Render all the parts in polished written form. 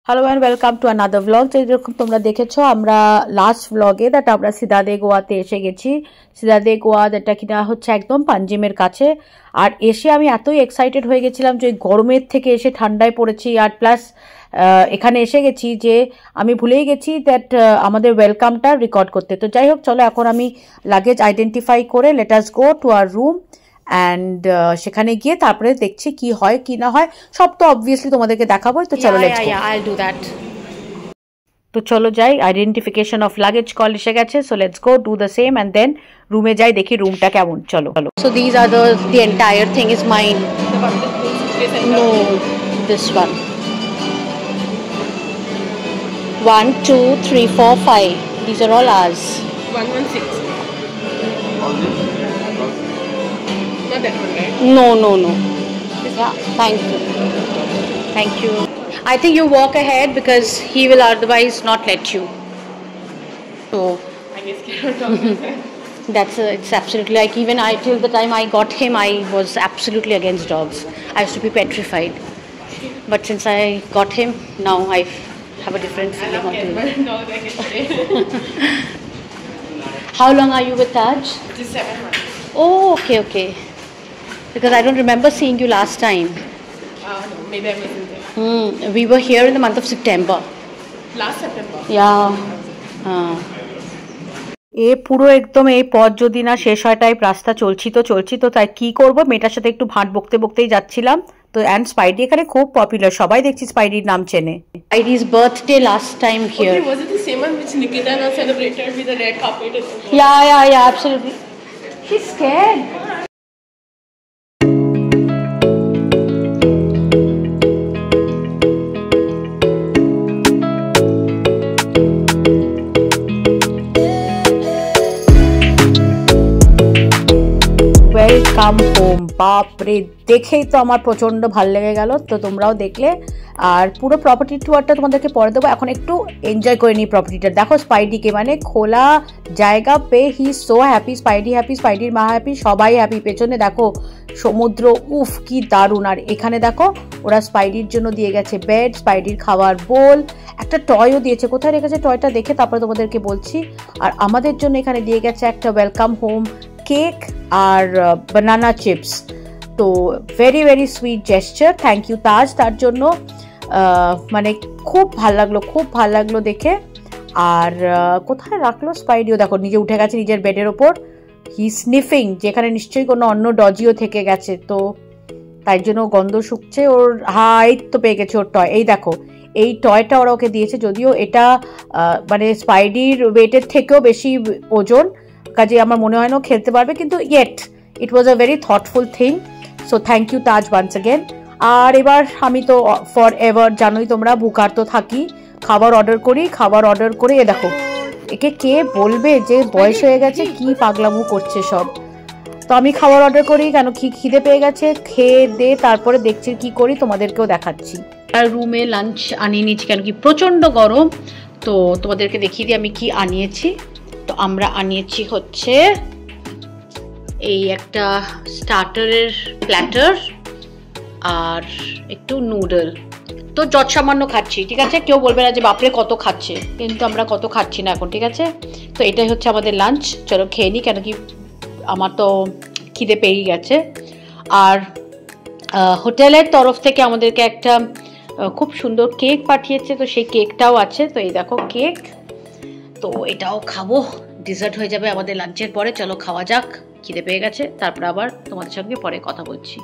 Hello and welcome to another blog. যেরকম তোমরা দেখেছো আমরা লাস্ট ব্লগে দ্যাট আমরা সিদাদে গোয়াতে এসে গেছি। সিদাদে গোয়া যেটা কিনা হচ্ছে একদম পাঞ্জিমের কাছে। আর এসে আমি এতই এক্সাইটেড হয়ে গেছিলাম যে গরমের থেকে এসে ঠান্ডায় পড়েছি, আর প্লাস এখানে এসে গেছি যে আমি ভুলেই গেছি দ্যাট আমাদের ওয়েলকামটা রেকর্ড করতে। তো যাই হোক, চলো এখন আমি লাগেজ আইডেন্টিফাই করে let us go to our room and সেখানে গিয়ে তারপরে দেখছি কি হয় কি না হয়, সব তো অবভিয়াসলি তোমাদেরকে দেখাবো। তো চলো let's go. I'll do that. তো চলো যাই, আইডেন্টিফিকেশন অফ লাগেজ কল এসে গেছে, so let's go do the same and then রুমে যাই, দেখি রুমটা কেমন। চলো চলো। So these are the entire thing is mine. No, this one. 1, 2, 3, 4, 5. These are all ours. 116. Not that one, right? No. Yeah, thank you. Thank you. I think you walk ahead because he will otherwise not let you. So I guess cannot talk. it's absolutely like even I till the time I got him I was absolutely against dogs. I used to be petrified. But since I got him, now I have a different feeling on him. No, I can say. How long are you with Taj? Just 7 months. Oh, okay. Because I don't remember seeing you last time. No, maybe I wasn't there. We were here in the month of September. Last September. Yeah. এ পুরো একদম এই পথ যদি না শেষ হয়, type রাস্তা চলছি তো তাই কি করব, মেয়েটার সাথে একটু ভাট বকতেই যাচ্ছিলাম। তো অ্যান্ড স্পাইডি এখানে খুব পপুলার, সবাই দেখছি স্পাইডির নাম চেনে। Spidey's birthday last time here. Okay, was it the same one which Nikita now celebrated with the red carpet and so on? Yeah, absolutely. She's scared. Welcome home. বাপরে, দেখেই তো আমার প্রচন্ড ভাল লেগে গেল। তো তোমরাও দেখলে, আর পুরো প্রপার্টি টুয়ারটা তোমাদেরকে পরে দেবো। এখন একটু এনজয় করে নিই প্রপার্টিটা। দেখো স্পাইডিকে, মানে খোলা জায়গা পেয়ে he so happy, Spidey happy, স্পাইডির মা হ্যাপি, সবাই হ্যাপি। পেছনে দেখো সমুদ্র, উফ কি দারুণ। আর এখানে দেখো ওরা স্পাইডির জন্য দিয়ে গেছে বেড, স্পাইডির খাওয়ার বোল, একটা টয়ও দিয়েছে। কোথায় রেখেছে টয়টা দেখে তারপরে তোমাদেরকে বলছি। আর আমাদের জন্য এখানে দিয়ে গেছে একটা ওয়েলকাম হোম কেক আর বানানা চিপস। তো very very sweet gesture, thank you Taj তার জন্য। মানে খুব ভাল লাগলো দেখে। আর কোথায় রাখলো স্পাইডিও, দেখো নিজে উঠে গেছে নিজের বেডের ওপর, হি স্নিফিং, যেখানে নিশ্চয়ই কোনো অন্য ডজিও থেকে গেছে, তো তাই জন্য গন্ধ শুকছে ওর। হাইট তো পেয়ে গেছে ওর টয়। এই দেখো এই টয়টা ওরা ওকে দিয়েছে, যদিও এটা মানে স্পাইডির ওয়েটের থেকেও বেশি ওজন, কাজে আমার মনে হয় না খেলতে পারবে, কিন্তু it was a very thoughtful thing. So thank you Taj once again. আর এবার আমি তো ফর এভার জানোই তোমরা বুকার তো থাকি, খাবার অর্ডার করে এ দেখো, একে কে বলবে যে বয়স হয়ে গেছে, কি পাগলামো করছে সব। তো আমি খাবার অর্ডার করি, কেন খিদে পেয়ে গেছে, খেয়ে দে তারপরে দেখছি কি করি, তোমাদেরকেও দেখাচ্ছি। আর রুমে লাঞ্চ আনিয়ে নিয়েছি কেন কি প্রচণ্ড গরম। তো তোমাদেরকে দেখিয়ে দিই আমি কি আনিয়েছি। তো আমরা আনিয়েছি হচ্ছে এই একটা স্টার্টারের প্ল্যাটার আর একটু নুডল। তো যৎসামান্য খাচ্ছি, ঠিক আছে, কেউ বলবে না যে বাপরে কত খাচ্ছে, কিন্তু আমরা কত খাচ্ছি না এখন, ঠিক আছে। তো এটাই হচ্ছে আমাদের লাঞ্চ, চলো খেয়ে নিই, কেন কি আমার তো খিদে পেয়েই গেছে। আর হোটেলের তরফ থেকে আমাদেরকে একটা খুব সুন্দর কেক পাঠিয়েছে, তো সেই কেকটাও আছে। তো এই দেখো কেক, তো এটাও খাবো, ডিজার্ট হয়ে যাবে আমাদের লাঞ্চের পরে। চলো খাওয়া যাক, খিদে পেয়ে গেছে, তারপর আবার তোমাদের সঙ্গে পরে কথা বলছি।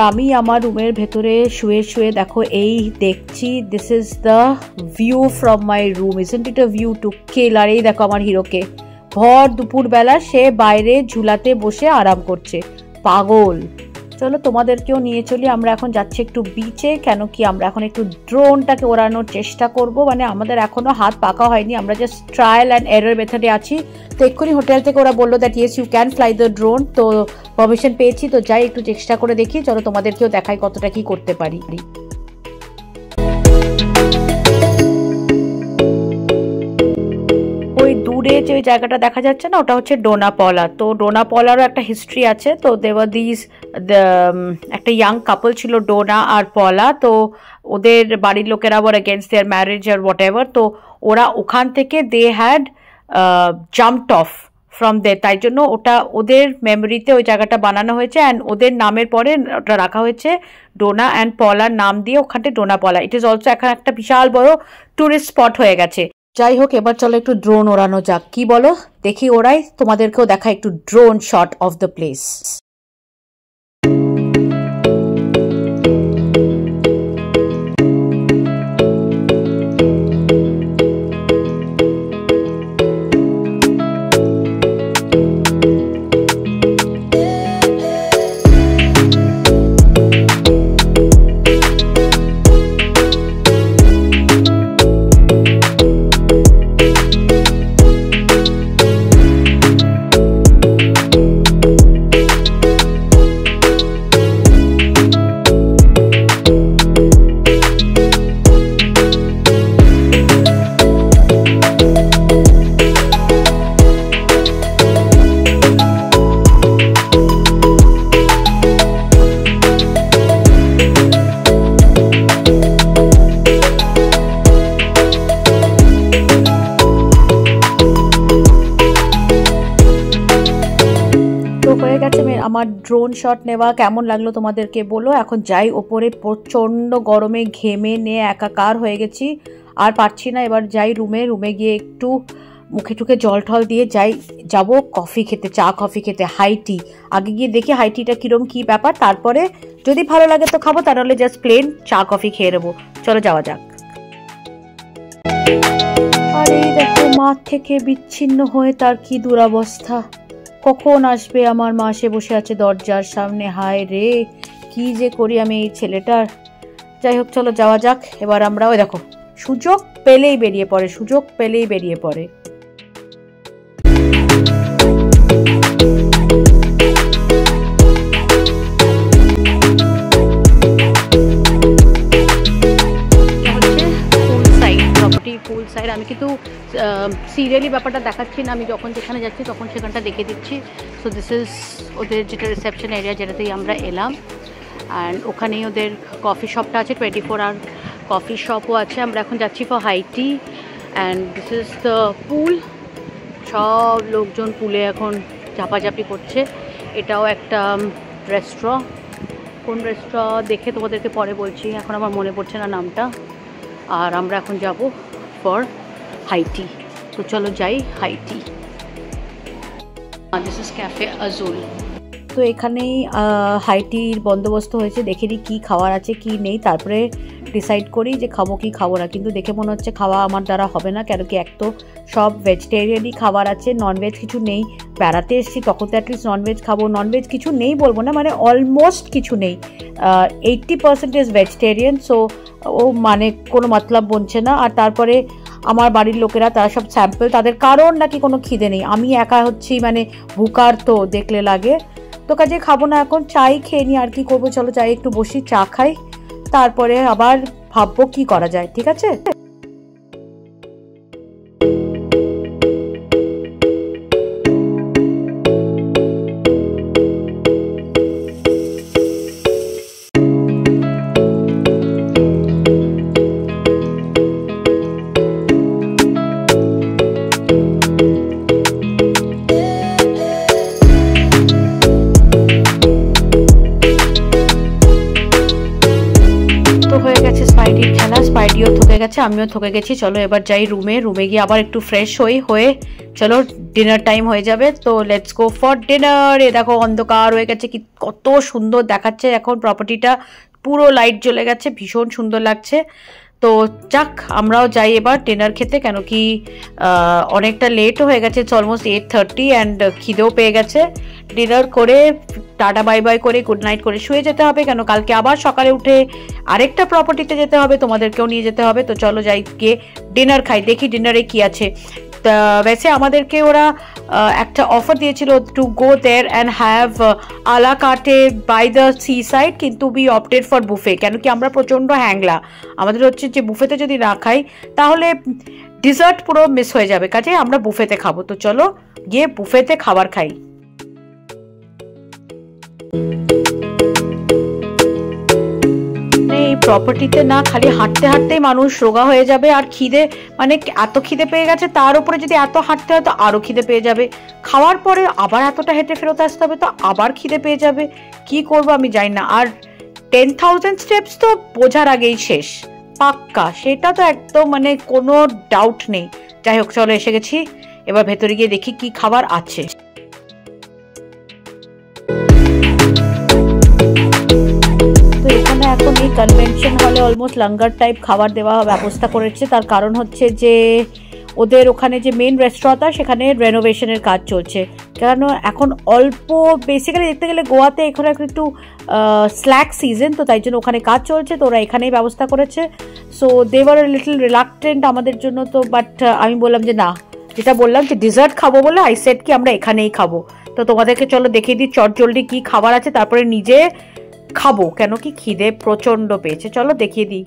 আমি আমার রুমের ভেতরে শুয়ে দেখো এই দেখছি, this is the view from my room, isn't it a view to kill. আর এই দেখো আমার হিরোকে, ভর দুপুরবেলা সে বাইরে ঝুলাতে বসে আরাম করছে, পাগল। চলো তোমাদেরকেও নিয়ে চলি, আমরা এখন যাচ্ছি একটু বিচে, কেন কি আমরা এখন একটু ড্রোনটাকে ওড়ানোর চেষ্টা করব। মানে আমাদের এখনো হাত পাকা হয়নি, আমরা জাস্ট ট্রায়াল অ্যান্ড এরর মেথডে আছি। তো এক্ষুনি হোটেল থেকে ওরা বললো that yes you can fly the drone, তো পারমিশন পেয়েছি, তো যাই একটু চেষ্টা করে দেখি। চলো তোমাদেরকেও দেখাই কতটা কি করতে পারি। ওই দূরে যে ওই জায়গাটা দেখা যাচ্ছে না, ওটা হচ্ছে ডোনা পলা। তো ডোনা পলারও একটা হিস্ট্রি আছে। তো দেওয়ার দিস একটা ইয়াং কাপল ছিল ডোনা আর পলা। তো ওদের বাড়ির লোকেরা ওয়ার এগেনস্ট দেয়ার ম্যারেজ আর হোয়াট এভার। তো ওরা ওখান থেকে they had jumped off from they, তাই জন্য ওটা ওদের মেমোরিতে ওই জায়গাটা বানানো হয়েছে অ্যান্ড ওদের নামের পরে ওটা রাখা হয়েছে ডোনা অ্যান্ড পলার নাম দিয়ে ওখানে ডোনা পলা। ইট ইজ অলসো এখন একটা বিশাল বড় ট্যুরিস্ট স্পট হয়ে গেছে। যাই হোক, এবার চলো একটু ড্রোন ওড়ানো যাক, কি বলো? দেখি ওরাই, তোমাদেরকেও দেখা একটু drone shot of the place. আমার ড্রোন শট নেওয়া কেমন লাগলো তোমাদেরকে বলো। এখন যাই ওপরে, প্রচণ্ড গরমে ঘেমে নিয়ে একাকার হয়ে গেছি, আর পারছি না। এবার যাই রুমে গিয়ে একটু মুখে টুকে জল ঠল দিয়ে যাবো কফি খেতে, চা কফি খেতে, হাই টি। আগে গিয়ে দেখি হাই টিটা কিরম কি ব্যাপার, তারপরে যদি ভালো লাগে তো খাবো, তাহলে জাস্ট প্লেন চা কফি খেয়ে নেবো। চলো যাওয়া যাক। আর এই দেখো, মা থেকে বিচ্ছিন্ন হয়ে তার কি দুরবস্থা। কখন আসবে আমার মা? সে বসে আছে দরজার সামনে। হায় রে, কি যে করি আমি এই ছেলেটার। যাই হোক, চলো যাওয়া যাক। এবার আমরা ওই দেখো, সুযোগ পেলেই বেরিয়ে পড়ে। ফুল সাইড। আমি কিন্তু সিরিয়ালি ব্যাপারটা দেখাচ্ছি না, আমি যখন যেখানে যাচ্ছি তখন সেখানটা দেখে দিচ্ছি। সো দিস ইজ ওদের যেটা রিসেপশন এরিয়া, যেটাতেই আমরা এলাম। অ্যান্ড ওখানেই ওদের কফি শপটা আছে, 24 আওয়ার কফি শপও আছে। আমরা এখন যাচ্ছি for high tea. And this is the pool. সব লোকজন পুলে এখন ঝাপাঝাপি করছে। এটাও একটা রেস্টুরেন্ট। কোন রেস্টুরেন্ট দেখে তোমাদেরকে পরে বলছি, এখন আমার মনে পড়ছে না নামটা। আর আমরা এখন যাব ফর হাই টি। তো চলো যাই high tea. This is cafe Azul. তো এখানেই হাই টির বন্দোবস্ত হয়েছে। দেখে নিই কী খাওয়ার আছে কি নেই, তারপরে ডিসাইড করি যে খাবো কি খাবো না। কিন্তু দেখে মনে হচ্ছে খাওয়া আমার দ্বারা হবে না, কেন কি এক তো সব ভেজিটেরিয়ানই খাবার আছে, ননভেজ কিছু নেই। বেড়াতে এসেছি তখন তো অ্যাটলিস্ট ননভেজ খাবো। ননভেজ কিছু নেই বলবো না, মানে অলমোস্ট কিছু নেই। 80% ইজ ভেজিটেরিয়ান। সো ও মানে কোনো মতলব বনছে না। আর তারপরে আমার বাড়ির লোকেরা তারা সব স্যাম্পল, তাদের কারণ নাকি কোনো খিদে নেই। আমি একা হচ্ছি মানে ভুকার, তো দেখলে লাগে। তো কাজে খাবো না, এখন চাই খেয়ে নিই। আর কি করবো, চলো চাই একটু বসি, চা খাই, তারপরে আবার ভাববো কি করা যায়। ঠিক আছে? স্পাইডিও থকে গেছে, আমিও থকে গেছি। চলো এবার যাই রুমে গিয়ে আবার একটু ফ্রেশ হয়ে চলো ডিনার টাইম হয়ে যাবে। তো লেটস গো ফর ডিনার। এ দেখো অন্ধকার হয়ে গেছে, কি কত সুন্দর দেখাচ্ছে এখন প্রপার্টিটা, পুরো লাইট জ্বলে গেছে, ভীষণ সুন্দর লাগছে। তো যাক, আমরাও যাই এবার ডিনার খেতে, কেন কি অনেকটা লেটও হয়ে গেছে। ইটস অলমোস্ট 8:30 অ্যান্ড খিদেও পেয়ে গেছে। ডিনার করে টাটা বাই বাই করে গুড নাইট করে শুয়ে যেতে হবে, কেন কালকে আবার সকালে উঠে আরেকটা প্রপার্টিতে যেতে হবে, তোমাদেরকেও নিয়ে যেতে হবে। তো চলো যাই গিয়ে ডিনার খাই, দেখি ডিনারে কি আছে। वैसे আমাদেরকে ওরা একটা অফার দিয়েছিল to go there and have a la carte by the sea side, কিন্তু উই অপটেড ফর বুফে। কেন কি আমরা প্রচণ্ড হ্যাংলা, আমাদের হচ্ছে যে বুফেতে যদি না খাই তাহলে ডিজার্ট পুরো মিস হয়ে যাবে, কাজে আমরা বুফেতে খাবো। তো চলো গিয়ে বুফেতে খাবার খাই। এই প্রপার্টিতে না খালি হাঁটতে হাঁটতেই মানুষ রোগা হয়ে যাবে, আর খিদে মানে এত খিদে পেয়ে গেছে, তার উপরে যদি এত হাঁটতে হয় তো আরো খিদে পেয়ে যাবে, খাওয়ার পরে আবার এতটা হেঁটে ফেরত আসতে হবে তো আবার খিদে পেয়ে যাবে, কি করবো আমি জানি না। আর 10,000 স্টেপস তো বোঝার আগেই শেষ পাক্কা, সেটা তো একদম মানে কোনো ডাউট নেই। যাই হোক চলো এসে গেছি, এবার ভেতরে গিয়ে দেখি কি খাবার আছে। তো এখানে এখন এই কনভেনশন হলে অলমোস্ট লঙ্গার টাইপ খাবার দেওয়া ব্যবস্থা করেছে, তার কারণ হচ্ছে যে ওদের ওখানে যে মেন রেস্টুরেন্ট সেখানে রেনোভেশনের কাজ চলছে, কারণ এখন অল্প বেসিক্যালি দেখতে গেলে গোয়াতে এখন একটু স্ল্যাক সিজন, তো তাই জন্য ওখানে কাজ চলছে, তো ওরা এখানেই ব্যবস্থা করেছে। So they were little reluctant আমাদের জন্য, তো বাট আমি বললাম যে না, যেটা বললাম যে ডিজার্ট খাবো বলে আই সেড কি আমরা এখানেই খাবো। তো তোমাদেরকে চলো দেখিয়ে দিই চটজলদি কি খাবার আছে, তারপরে নিজে খাবো, কেন কি খিদে প্রচন্ড পেয়েছে, চলো দেখিয়ে দিই।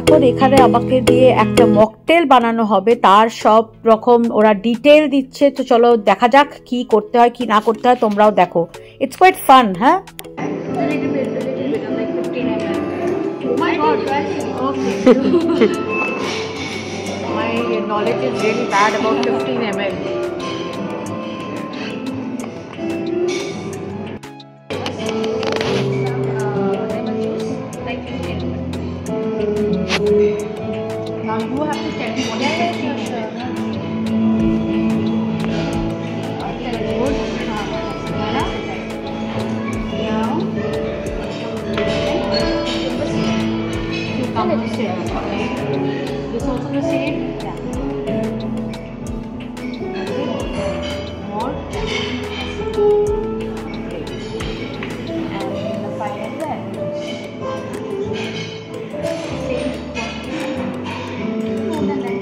এখন এখানে আমাকে দিয়ে একটা মকটেল বানানো হবে, তার সব রকম ওরা ডিটেল দিচ্ছে, তো চলো দেখা যাক কি করতে হয় কি না করতে হয়, তোমরাও দেখো, ইটস কোয়াইট ফান। হ্যাঁ my knowledge is really bad about 15 ml. Now you have to tell me what is 15 ml. This also the same? Yeah. More? Okay. And the fire as well. Same. More than that.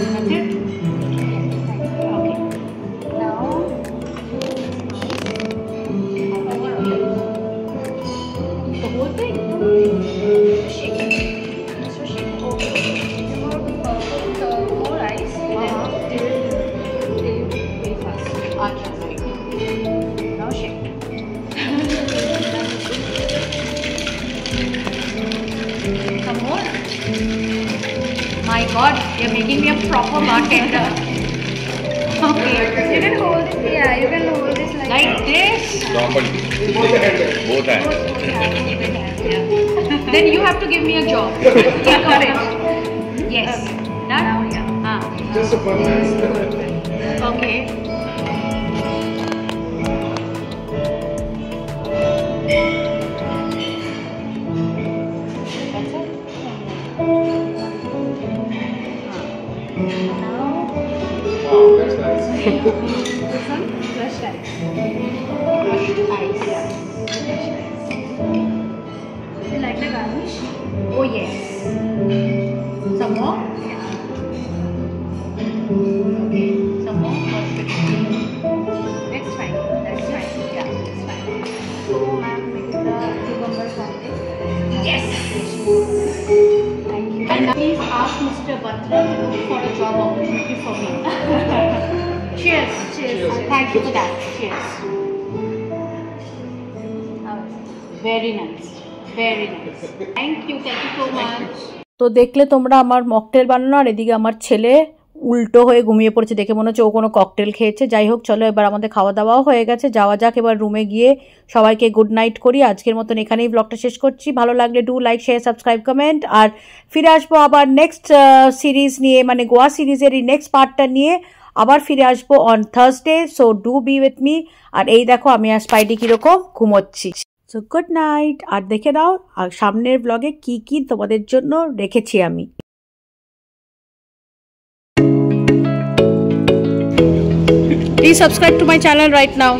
That's it? Okay. Now, the whole thing? Shake it. So shake it. Okay. Put more ice. Till very fast. Acha, right. Now shake. Some more. My God, you're making me a proper bartender. Okay. You can hold it, yeah, you can hold this Like this? Normally. Both hands. Yeah, Yeah. Then you have to give me a job. Yeah, got it. Yes. Now, Done? yeah. Just a fun night. Okay. Wow, that's nice. This one, crushed ice. Crushed ice. Yeah. Crushed ice. You like the garnish? Oh yes. Some more? Yeah. Okay. Some more? Perfect. That's fine. That's fine. Yeah, that's fine. So, ma'am, with the cucumber sandwich. Yes. Thank you. And please ask Mr. Batra to look for a job opportunity for me. Cheers. Cheers. Thank you for that. Cheers. How is it? Very nice. Very nice. Thank you so much. তো দেখলে তোমরা আমার mocktail বানানো, আর এদিকে আমার ছেলে উল্টো হয়ে ঘুমিয়ে পড়েছে, দেখে মনে হচ্ছে ও কোনো ককটেল খেয়েছে। যাই হোক, চলো এবার আমাদের খাওয়া দাওয়াও হয়ে গেছে, যাওয়া যাক এবার রুমে গিয়ে সবাইকে গুড নাইট করি। আজকের মতন এখানেই ব্লগটা শেষ করছি। ভালো লাগলে do like, share, subscribe, comment. আর ফিরে আসবো আবার নেক্সট সিরিজ নিয়ে, মানে গোয়া সিরিজের এই নেক্সট পার্টটা নিয়ে আবার ফিরে আসবো on Thursday. So do be with me. আর এই দেখো আমি আর স্পাইডি কিরকম ঘুমোচ্ছি। So good night. আর দেখে দাও আর সামনের ব্লগে কি কি তোমাদের জন্য রেখেছি আমি। Please subscribe to my channel right now.